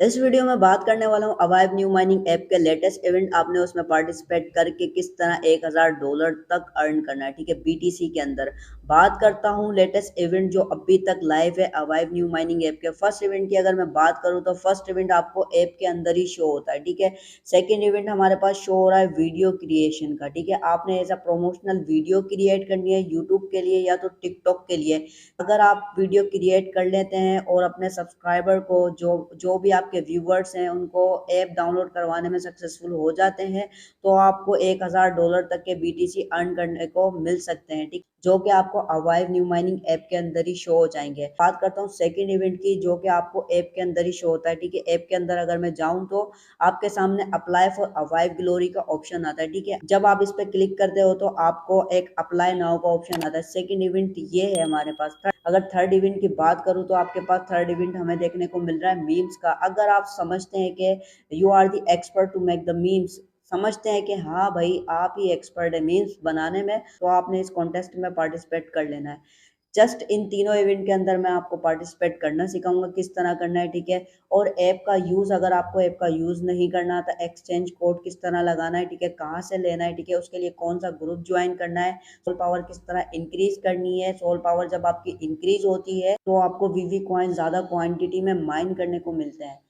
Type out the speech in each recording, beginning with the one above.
इस वीडियो में बात करने वाला हूँ अवाइव न्यू माइनिंग ऐप के लेटेस्ट इवेंट। आपने उसमें पार्टिसिपेट करके किस तरह $1000 तक अर्न करना है, ठीक है, बीटीसी के अंदर। बात करता हूँ लेटेस्ट इवेंट जो अभी तक लाइव है अवाइव न्यू माइनिंग ऐप के। फर्स्ट इवेंट की अगर मैं बात करूँ तो फर्स्ट इवेंट आपको ऐप के अंदर ही शो होता है, ठीक है। सेकेंड इवेंट हमारे पास शो हो रहा है वीडियो क्रिएशन का, ठीक है। आपने ऐसा प्रोमोशनल वीडियो क्रिएट करनी है यूट्यूब के लिए या तो टिकटॉक के लिए। अगर आप वीडियो क्रिएट कर लेते हैं और अपने सब्सक्राइबर को जो जो भी आपके व्यूवर्स हैं उनको ऐप डाउनलोड करवाने में सक्सेसफुल हो जाते हैं तो आपको $1000 तक के बीटीसी अर्न करने को मिल सकते हैं, ठीक, जो कि आपको अवाइव न्यू माइनिंग ऐप के अंदर ही शो हो जाएंगे। बात करता हूँ सेकंड इवेंट की जो कि आपको ऐप के अंदर ही शो होता है, ठीक है। ऐप के अंदर अगर मैं जाऊँ तो आपके सामने अप्लाई फॉर अवाइव ग्लोरी का ऑप्शन आता है, ठीक है। जब आप इस पे क्लिक करते हो तो आपको एक अप्लाई नाउ का ऑप्शन आता है। सेकंड इवेंट ये है हमारे पास। अगर थर्ड इवेंट की बात करूं तो आपके पास थर्ड इवेंट हमें देखने को मिल रहा है मीम्स का। अगर आप समझते हैं कि you are the expert to make the memes, समझते हैं कि हाँ भाई आप ही एक्सपर्ट है मीम्स बनाने में, तो आपने इस कॉन्टेस्ट में पार्टिसिपेट कर लेना है। जस्ट इन तीनों इवेंट के अंदर मैं आपको पार्टिसिपेट करना सिखाऊंगा किस तरह करना है, ठीक है। और ऐप का यूज़, अगर आपको ऐप का यूज़ नहीं करना तो एक्सचेंज कोड किस तरह लगाना है, ठीक है, कहाँ से लेना है, ठीक है, उसके लिए कौन सा ग्रुप ज्वाइन करना है, सोल पावर किस तरह इंक्रीज करनी है। सोल पावर जब आपकी इंक्रीज होती है तो आपको वीवी कॉइन ज़्यादा क्वांटिटी में माइन करने को मिलते हैं।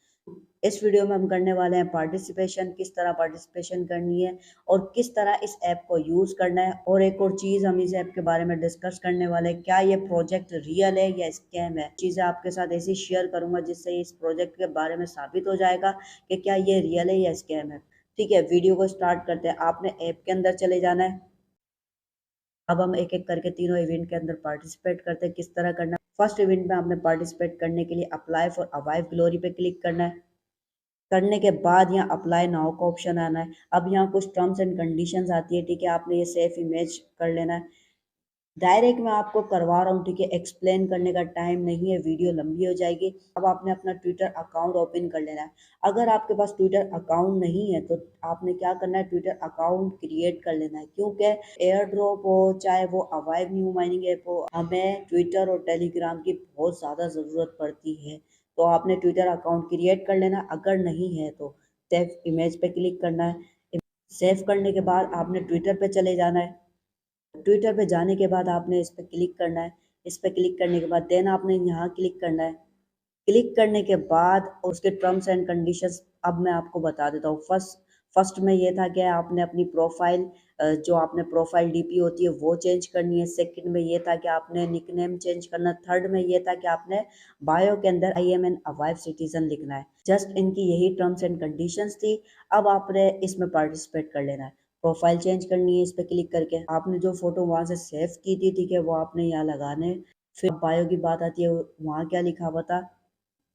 इस वीडियो में हम करने वाले हैं पार्टिसिपेशन, किस तरह पार्टिसिपेशन करनी है और किस तरह इस ऐप को यूज़ करना है। और एक और चीज़ हम इस ऐप के बारे में डिस्कस करने वाले हैं, क्या ये प्रोजेक्ट रियल है या स्कैम है। चीज़ें आपके साथ ऐसी शेयर करूंगा जिससे इस प्रोजेक्ट के बारे में साबित हो जाएगा कि क्या ये रियल है या स्कैम है। ठीक है, वीडियो को स्टार्ट करते हैं। आपने ऐप के अंदर चले जाना है। अब हम एक एक करके तीनों इवेंट के अंदर पार्टिसिपेट करते हैं, किस तरह करना है। फर्स्ट इवेंट में आपने पार्टिसिपेट करने के लिए अप्लाई फॉर अवाइव ग्लोरी पे क्लिक करना है। करने के बाद यहाँ अप्लाई नाउ का ऑप्शन आना है। अब यहाँ कुछ टर्म्स एंड कंडीशंस आती है, ठीक है, आपने ये सेफ इमेज कर लेना है। डायरेक्ट मैं आपको करवा रहा हूँ, ठीक है, एक्सप्लेन करने का टाइम नहीं है, वीडियो लंबी हो जाएगी। अब आपने अपना ट्विटर अकाउंट ओपन कर लेना है। अगर आपके पास ट्विटर अकाउंट नहीं है तो आपने क्या करना है, ट्विटर अकाउंट क्रिएट कर लेना है, क्योंकि एयर ड्रॉप हो चाहे वो अवाइव न्यू माइनिंग ऐप हो, हमें ट्विटर और टेलीग्राम की बहुत ज़्यादा ज़रूरत पड़ती है। तो आपने ट्विटर अकाउंट क्रिएट कर लेना। अगर नहीं है तो सेव इमेज पे क्लिक करना है। सेव करने के बाद आपने ट्विटर पे चले जाना है। ट्विटर पे जाने के बाद आपने इस पे क्लिक करना है। इस पे क्लिक करने के बाद देन आपने यहाँ क्लिक करना है। क्लिक करने के बाद उसके टर्म्स एंड कंडीशंस अब मैं आपको बता देता हूँ। फर्स्ट में ये था कि आपने अपनी प्रोफाइल, जो आपने प्रोफाइल डीपी होती है वो चेंज करनी है। सेकंड में ये था कि आपने निकनेम चेंज करना। थर्ड में ये था कि आपने बायो के अंदर आई एम एन अवाइव सिटीजन लिखना है। जस्ट इनकी यही टर्म्स एंड कंडीशंस थी। अब आपने इसमें पार्टिसिपेट कर लेना है। प्रोफाइल चेंज करनी है, इस पर क्लिक करके आपने जो फोटो वहाँ से सेव की थी, ठीक है, वो आपने यहाँ लगाने। फिर बायो की बात आती है, वहाँ क्या लिखा हुआ था,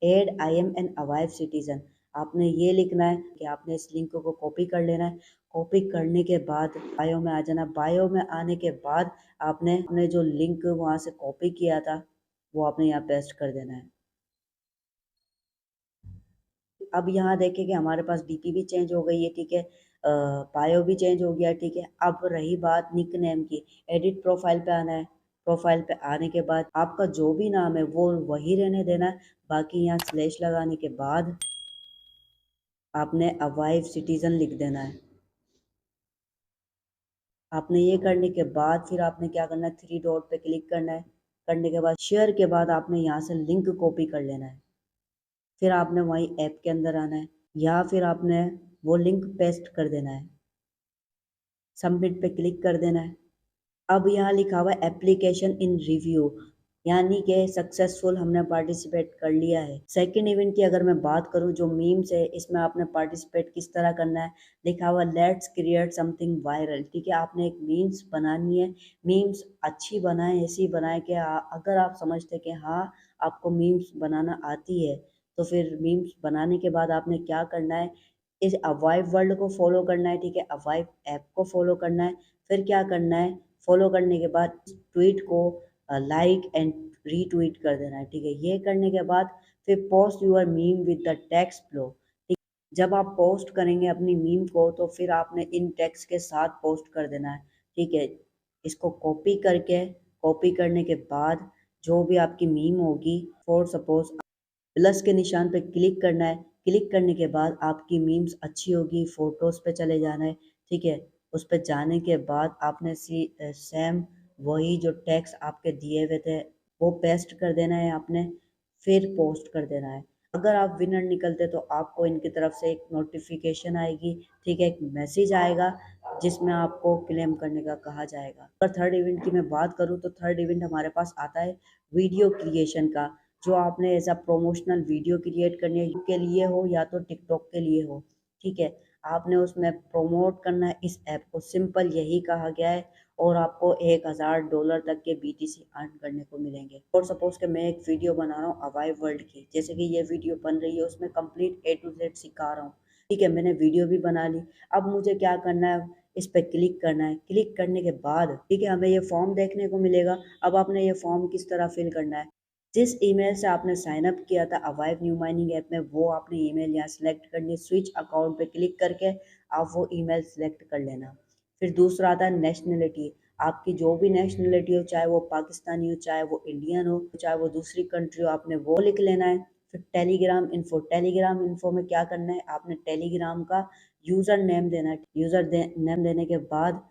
एड आई एम एन अवाइव सिटीजन। आपने ये लिखना है कि आपने इस लिंक को कॉपी कर लेना है। कॉपी करने के बाद बायो में आ जाना। बायो में आने के बाद आपने अपने जो लिंक वहाँ से कॉपी किया था वो आपने यहाँ पेस्ट कर देना है। अब यहाँ देखें कि हमारे पास डीपी भी चेंज हो गई है, ठीक है, बायो भी चेंज हो गया, ठीक है। अब रही बात निक नेम की। एडिट प्रोफाइल पे आना है। प्रोफाइल पे आने के बाद आपका जो भी नाम है वो वही रहने देना है। बाकी यहाँ स्लैश लगाने के बाद आपने अवाइव सिटीजन लिख देना है। आपने ये करने के बाद फिर आपने क्या करना है, थ्री डॉट पे क्लिक करना है। करने के बाद शेयर के बाद आपने यहाँ से लिंक कॉपी कर लेना है। फिर आपने वही ऐप के अंदर आना है, या फिर आपने वो लिंक पेस्ट कर देना है। सबमिट पे क्लिक कर देना है। अब यहाँ लिखा हुआ है एप्लीकेशन इन रिव्यू, यानी कि सक्सेसफुल हमने पार्टिसिपेट कर लिया है। सेकंड इवेंट की अगर मैं बात करूँ जो मीम्स है, इसमें आपने पार्टिसिपेट किस तरह करना है, लिखा हुआ लेट्स क्रिएट समथिंग वायरल, ठीक है। आपने एक मीम्स बनानी है। मीम्स अच्छी बनाए, ऐसी बनाए कि अगर आप समझते कि हाँ आपको मीम्स बनाना आती है तो फिर मीम्स बनाने के बाद आपने क्या करना है, इस अवाइव वर्ल्ड को फॉलो करना है, ठीक है, अवाइव ऐप को फॉलो करना है। फिर क्या करना है, फॉलो करने के बाद ट्वीट को लाइक एंड रीट्वीट कर देना है, ठीक है। ये करने के बाद फिर post your meme with the text flow. जब आप पोस्ट करेंगे अपनी मीम को तो फिर आपने इन टेक्स्ट के साथ पोस्ट कर देना है, ठीक है। इसको कॉपी करके, कॉपी करने के बाद जो भी आपकी मीम होगी, फॉर सपोज प्लस के निशान पे क्लिक करना है। क्लिक करने के बाद आपकी मीम्स अच्छी होगी, फ़ोटोज़ पे चले जाना है, ठीक है? उस पे जाने के बाद आपने सेम वही जो टैग्स आपके दिए हुए थे वो पेस्ट कर देना है आपने, फिर पोस्ट कर देना है। अगर आप विनर निकलते तो आपको इनकी तरफ से एक नोटिफिकेशन आएगी, ठीक है? एक मैसेज आएगा जिसमें आपको क्लेम करने का कहा जाएगा। अगर थर्ड इवेंट की मैं बात करूँ तो थर्ड इवेंट हमारे पास आता है वीडियो क्रिएशन का, जो आपने as a promotional video create करनी है, यूट्यूब के लिए हो या तो टिकटॉक के लिए हो, ठीक है? आपने उसमें प्रमोट करना है इस ऐप को, सिंपल यही कहा गया है और आपको $1000 तक के बीटीसी अर्न करने को मिलेंगे। और सपोज़ कि मैं एक वीडियो बना रहा हूँ अवाइव वर्ल्ड की, जैसे कि ये वीडियो बन रही है उसमें कंप्लीट ए टू जेड सिखा रहा हूँ, ठीक है? मैंने वीडियो भी बना ली, अब मुझे क्या करना है, इस पे क्लिक करना है। क्लिक करने के बाद, ठीक है, हमें ये फॉर्म देखने को मिलेगा। अब आपने ये फॉर्म किस तरह फिल करना है, जिस ईमेल से आपने साइन अप किया था अवाइव न्यू माइनिंग ऐप में, वो आपने ईमेल यहाँ सेलेक्ट करनी है। स्विच अकाउंट पे क्लिक करके आप वो ईमेल सेलेक्ट कर लेना। फिर दूसरा आता है नेशनलिटी, आपकी जो भी नेशनलिटी हो, चाहे वो पाकिस्तानी हो, चाहे वो इंडियन हो, चाहे वो दूसरी कंट्री हो, आपने वो लिख लेना है। फिर टेलीग्राम इन्फो में क्या करना है, आपने टेलीग्राम का यूज़र नेम देना है। नेम देने के बाद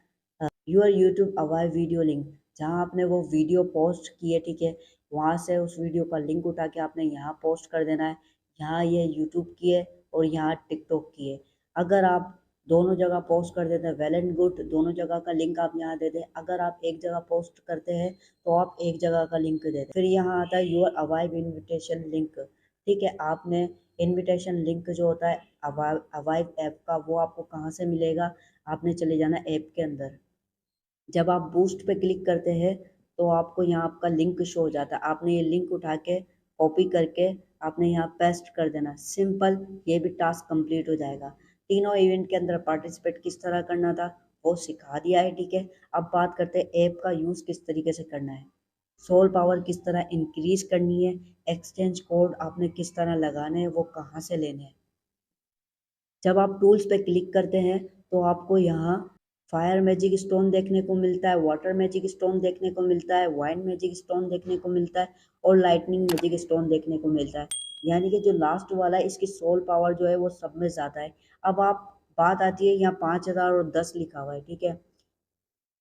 योर यूट्यूब अवाइव वीडियो लिंक, जहाँ आपने वो वीडियो पोस्ट की है, ठीक है, वहाँ से उस वीडियो का लिंक उठा के आपने यहाँ पोस्ट कर देना है। यहाँ ये यूट्यूब की है और यहाँ टिकटॉक की है। अगर आप दोनों जगह पोस्ट कर देते हैं वेल एंड गुड, दोनों जगह का लिंक आप यहाँ दे दें। अगर आप एक जगह पोस्ट करते हैं तो आप एक जगह का लिंक दे दें। फिर यहाँ आता है योर अवाइव इन्विटेशन लिंक, ठीक है, आपने इन्विटेशन लिंक जो होता है अवाइव ऐप का, वो आपको कहाँ से मिलेगा, आपने चले जाना ऐप के अंदर। जब आप बूस्ट पे क्लिक करते हैं तो आपको यहाँ आपका लिंक शो हो जाता है। आपने ये लिंक उठा के कॉपी करके आपने यहाँ पेस्ट कर देना, सिंपल, ये भी टास्क कंप्लीट हो जाएगा। तीनों इवेंट के अंदर पार्टिसिपेट किस तरह करना था वो सिखा दिया है, ठीक है। अब बात करते हैं ऐप का यूज़ किस तरीके से करना है, सोल पावर किस तरह इंक्रीज करनी है, एक्सचेंज कोड आपने किस तरह लगाने हैं, वो कहाँ से लेने हैं। जब आप टूल्स पे क्लिक करते हैं तो आपको यहाँ फायर मैजिक स्टोन देखने को मिलता है, वाटर मैजिक स्टोन देखने को मिलता है, वाइन मैजिक स्टोन देखने को मिलता है और लाइटनिंग मैजिक स्टोन देखने को मिलता है। यानी कि जो लास्ट वाला है इसकी सोल पावर जो है वो सब में ज़्यादा है। अब आप बात आती है यहाँ 5000 और 10 लिखा हुआ है, ठीक है।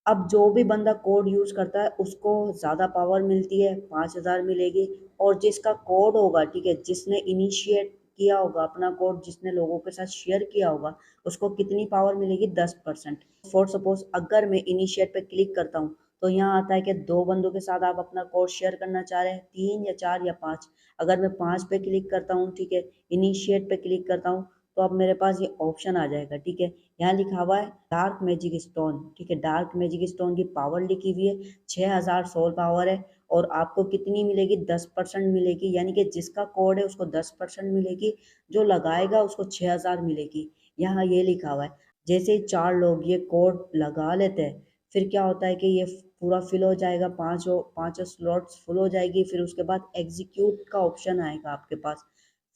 अब जो भी बंदा कोड यूज़ करता है उसको ज़्यादा पावर मिलती है, 5000 मिलेगी। और जिसका कोड होगा, ठीक है, जिसने इनिशिएट किया होगा अपना कोड, जिसने लोगों के साथ शेयर किया होगा, उसको कितनी पावर मिलेगी, 10%। फॉर सपोज अगर मैं इनिशिएट पे क्लिक करता हूँ तो यहाँ आता है कि 2 बंदों के साथ आप अपना कोड शेयर करना चाह रहे हैं, 3 या 4 या 5। अगर मैं 5 पे क्लिक करता हूँ, ठीक है, इनिशिएट पे क्लिक करता हूँ, तो अब मेरे पास ये ऑप्शन आ जाएगा, ठीक है। यहाँ लिखा हुआ है डार्क मैजिक स्टोन, ठीक है, डार्क मैजिक स्टोन की पावर लिखी हुई है 6000 सोल पावर है। और आपको कितनी मिलेगी, 10% मिलेगी, यानी कि जिसका कोड है उसको 10% मिलेगी, जो लगाएगा उसको 6000 मिलेगी। यहाँ ये लिखा हुआ है जैसे ही 4 लोग ये कोड लगा लेते हैं फिर क्या होता है कि ये पूरा फिल हो जाएगा, पाँचों स्लॉट्स फुल हो जाएगी। फिर उसके बाद एग्जीक्यूट का ऑप्शन आएगा आपके पास,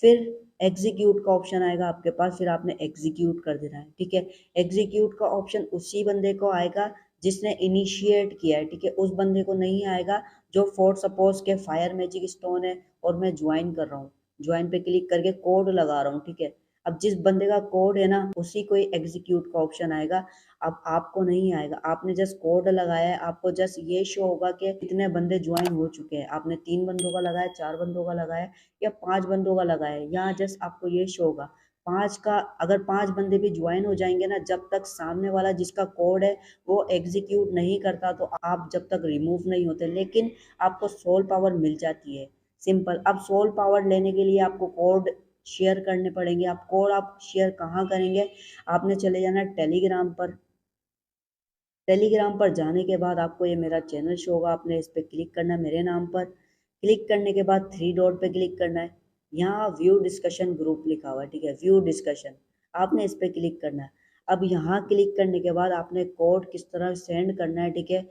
फिर एग्जीक्यूट का ऑप्शन आएगा आपके पास, फिर आपने एग्जीक्यूट कर देना है, ठीक है। एग्जीक्यूट का ऑप्शन उसी बंदे को आएगा जिसने इनिशिएट किया है, ठीक है, उस बंदे को नहीं आएगा जो फॉर सपोज के फायर मैजिक स्टोन है और मैं ज्वाइन कर रहा हूँ, ज्वाइन पे क्लिक करके कोड लगा रहा हूँ, ठीक है। अब जिस बंदे का कोड है ना उसी को ही एग्जीक्यूट का ऑप्शन आएगा, अब आपको नहीं आएगा। आपने जस्ट कोड लगाया है, आपको जस्ट ये शो होगा कि कितने बंदे ज्वाइन हो चुके हैं। आपने 3 बंदों का लगाया, 4 बंदों का लगाया या 5 बंदों का लगाया है, यहाँ जस्ट आपको ये शो होगा 5 का। अगर 5 बंदे भी ज्वाइन हो जाएंगे ना, जब तक सामने वाला जिसका कोड है वो एग्जीक्यूट नहीं करता तो आप जब तक रिमूव नहीं होते, लेकिन आपको सोल पावर मिल जाती है, सिंपल। अब सोल पावर लेने के लिए आपको कोड शेयर करने पड़ेंगे। आप कोड आप शेयर कहाँ करेंगे, आपने चले जाना टेलीग्राम पर। टेलीग्राम पर जाने के बाद आपको ये मेरा चैनल शो होगा, आपने इस पर क्लिक करना है मेरे नाम पर। क्लिक करने के बाद थ्री डॉट पे क्लिक करना है, यहाँ व्यू डिस्कशन ग्रुप लिखा हुआ है, ठीक है, व्यू डिस्कशन, आपने इस पर क्लिक करना है। अब यहाँ क्लिक करने के बाद आपने कोड किस तरह सेंड करना है, ठीक है।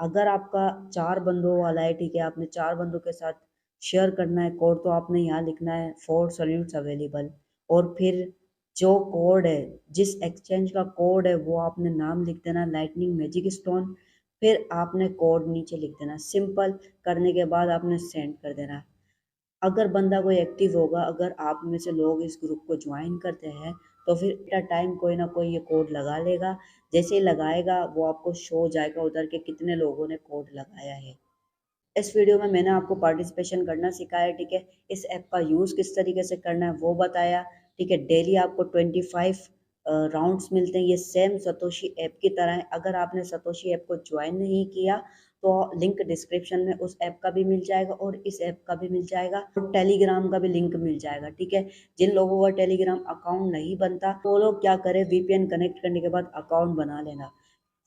अगर आपका 4 बंदों वाला है, ठीक है, आपने 4 बंदों के साथ शेयर करना है कोड, तो आपने यहाँ लिखना है फॉर सॉल्यूट्स अवेलेबल। और फिर जो कोड है, जिस एक्सचेंज का कोड है वो आपने नाम लिख देना लाइटनिंग मैजिक स्टोन, फिर आपने कोड नीचे लिख देना, सिंपल। करने के बाद आपने सेंड कर देना। अगर बंदा कोई एक्टिव होगा, अगर आप में से लोग इस ग्रुप को ज्वाइन करते हैं तो फिर एट अ टाइम कोई ना कोई ये कोड लगा लेगा। जैसे ही लगाएगा वो आपको शो हो जाएगा उधर के कितने लोगों ने कोड लगाया है। इस वीडियो में मैंने आपको पार्टिसिपेशन करना सिखाया, ठीक है। इस ऐप का यूज़ किस तरीके से करना है वो बताया, ठीक है। डेली आपको 25 राउंड्स मिलते हैं। ये सेम सतोशी ऐप की तरह है। अगर आपने सतोशी ऐप को ज्वाइन नहीं किया तो लिंक डिस्क्रिप्शन में उस ऐप का भी मिल जाएगा और इस ऐप का भी मिल जाएगा और टेलीग्राम का भी लिंक मिल जाएगा, ठीक है। जिन लोगों का टेलीग्राम अकाउंट नहीं बनता वो लोग क्या करें, वीपीएन कनेक्ट करने के बाद अकाउंट बना लेना।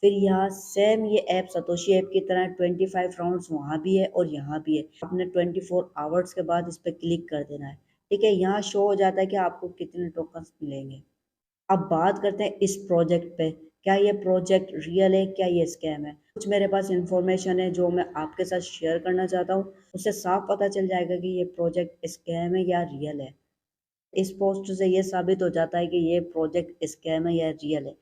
फिर यहाँ सेम ये ऐप सतोशी ऐप की तरह 25 राउंड्स वहाँ भी है और यहाँ भी है। आपने 24 आवर्स के बाद इस पर क्लिक कर देना है, ठीक है। यहाँ शो हो जाता है कि आपको कितने टोकन्स मिलेंगे। अब बात करते हैं इस प्रोजेक्ट पे। क्या ये प्रोजेक्ट रियल है, क्या ये स्कैम है? कुछ मेरे पास इंफॉर्मेशन है जो मैं आपके साथ शेयर करना चाहता हूँ। उससे साफ पता चल जाएगा कि ये प्रोजेक्ट स्कैम है या रियल है। इस पोस्ट से ये साबित हो जाता है कि ये प्रोजेक्ट स्कैम है या रियल है।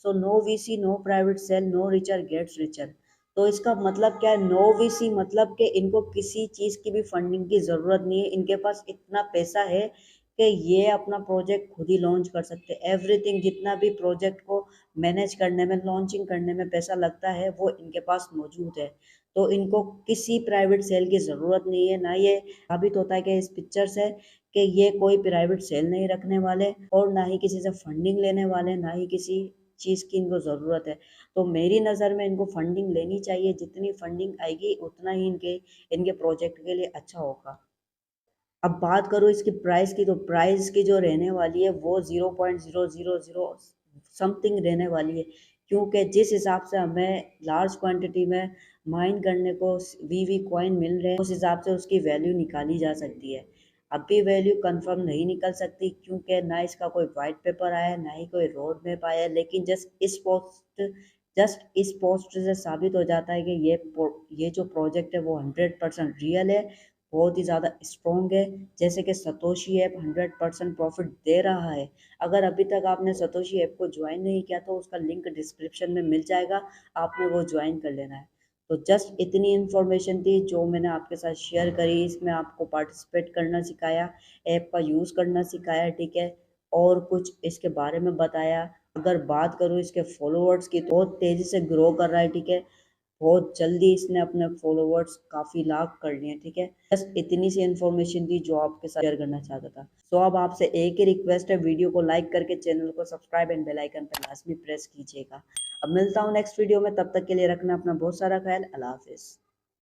So no VC, no private sale, no richer gets richer. तो इसका मतलब क्या है? नो वीसी मतलब कि इनको किसी चीज़ की भी फंडिंग की ज़रूरत नहीं है। इनके पास इतना पैसा है कि ये अपना प्रोजेक्ट खुद ही लॉन्च कर सकते हैं। एवरीथिंग जितना भी प्रोजेक्ट को मैनेज करने में, लॉन्चिंग करने में पैसा लगता है वो इनके पास मौजूद है। तो इनको किसी प्राइवेट सेल की ज़रूरत नहीं है। ना ये साबित होता है कि इस पिक्चर से कि ये कोई प्राइवेट सेल नहीं रखने वाले और ना ही किसी से फंडिंग लेने वाले, ना ही किसी चीज़ की इनको ज़रूरत है। तो मेरी नज़र में इनको फंडिंग लेनी चाहिए। जितनी फंडिंग आएगी उतना ही इनके इनके प्रोजेक्ट के लिए अच्छा होगा। अब बात करूँ इसकी प्राइस की, तो प्राइस की जो रहने वाली है वो 0.000 समथिंग रहने वाली है, क्योंकि जिस हिसाब से हमें लार्ज क्वांटिटी में माइन करने को वी कॉइन मिल रहे हैं उस हिसाब से उसकी वैल्यू निकाली जा सकती है। अभी वैल्यू कंफर्म नहीं निकल सकती क्योंकि ना इसका कोई वाइट पेपर आया है, ना ही कोई रोड मैप आया है। लेकिन जस्ट इस पोस्ट से साबित हो जाता है कि ये जो प्रोजेक्ट है वो 100% रियल है, बहुत ही ज़्यादा स्ट्रॉन्ग है। जैसे कि सतोशी ऐप 100% प्रॉफिट दे रहा है। अगर अभी तक आपने सतोशी ऐप को ज्वाइन नहीं किया तो उसका लिंक डिस्क्रिप्शन में मिल जाएगा, आपने वो ज्वाइन कर लेना है। तो जस्ट इतनी इन्फॉर्मेशन थी जो मैंने आपके साथ शेयर करी। इसमें आपको पार्टिसिपेट करना सिखाया, ऐप का यूज़ करना सिखाया, ठीक है। और कुछ इसके बारे में बताया। अगर बात करूँ इसके फॉलोअर्स की तो बहुत तेज़ी से ग्रो कर रहा है, ठीक है। बहुत जल्दी इसने अपने फॉलोवर्स काफ़ी लाख कर लिए, ठीक है। बस इतनी सी इन्फॉर्मेशन थी जो आपके साथ शेयर करना चाहता था। सो अब आपसे एक ही रिक्वेस्ट है, वीडियो को लाइक करके चैनल को सब्सक्राइब एंड बेल आइकन पर लाजमी प्रेस कीजिएगा। अब मिलता हूँ नेक्स्ट वीडियो में, तब तक के लिए रखना अपना बहुत सारा ख्याल। अल्लाह हाफिज़।